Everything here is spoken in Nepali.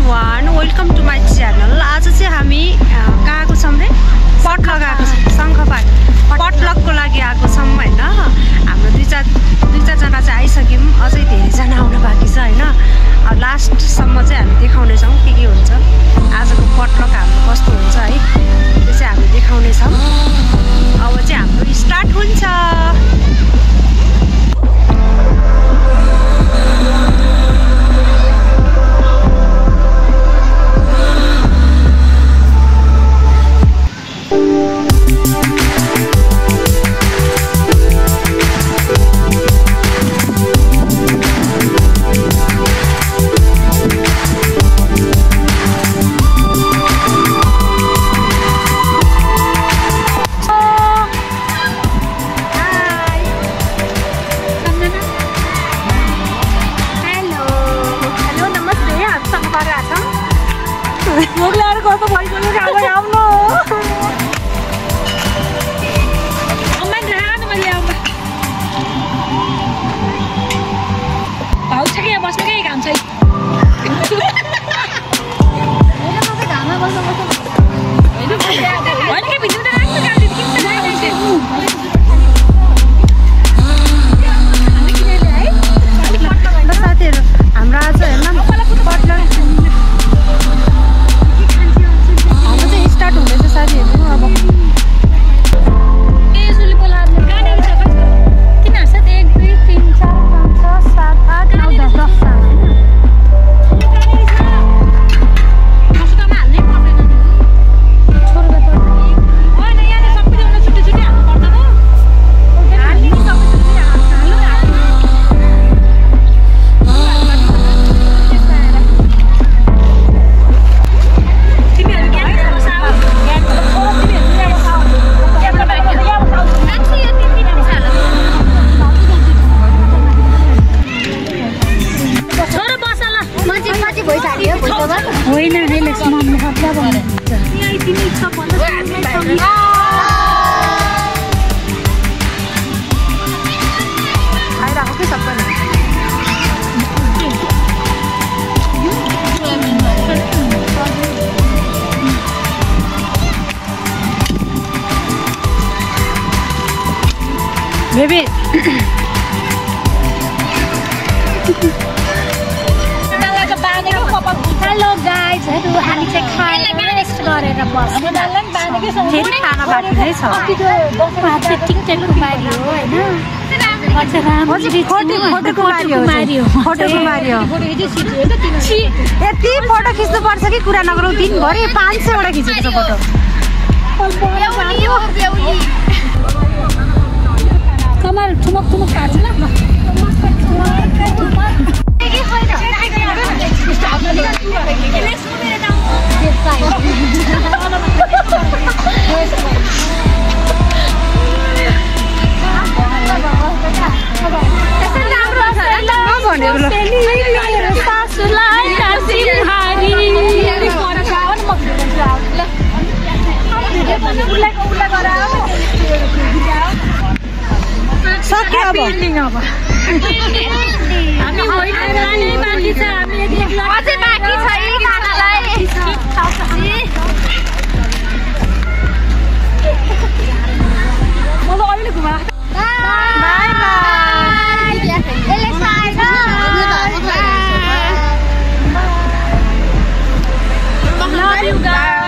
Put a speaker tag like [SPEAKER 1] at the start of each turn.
[SPEAKER 1] everyone, welcome to my channel. आज चाहिँ हामी कहाँको छौं रे? पटलक आएको छौं, शंखपाट पटलकको लागि आएको छौं हैन। हाम्रो दुई चार जना चाहिँ आइसक्यौं, अझै धेरै जना आउन बाँकी छ हैन। लास्ट सम्म चाहिँ हामी देखाउने छौं के हुन्छ। आजको पटलक हाम्रो कस्तो हुन्छ है, त्यो चाहिँ हामी देखाउने छौं। अब चाहिँ हाम्रो स्टार्ट हुन्छ। Baby.
[SPEAKER 2] Hello guys, हामी चाहिँ खाना रेस्ट गरेर बस्छौँ।
[SPEAKER 1] फेरि खाना बाँकी नै छ।
[SPEAKER 2] टिकटक कुमारी हो हैन।
[SPEAKER 1] फोटो कुमारी हो। यति फोटो खिच्नु पर्छ कि कुरा नगरौ, दिनभरि 500 वटा खिचेको छ फोटो।
[SPEAKER 2] कमर ठुमक काट्छ ल।
[SPEAKER 1] सक्यो अब।
[SPEAKER 2] अझै बाँकी छ यी खानालाई।
[SPEAKER 1] Love you guys.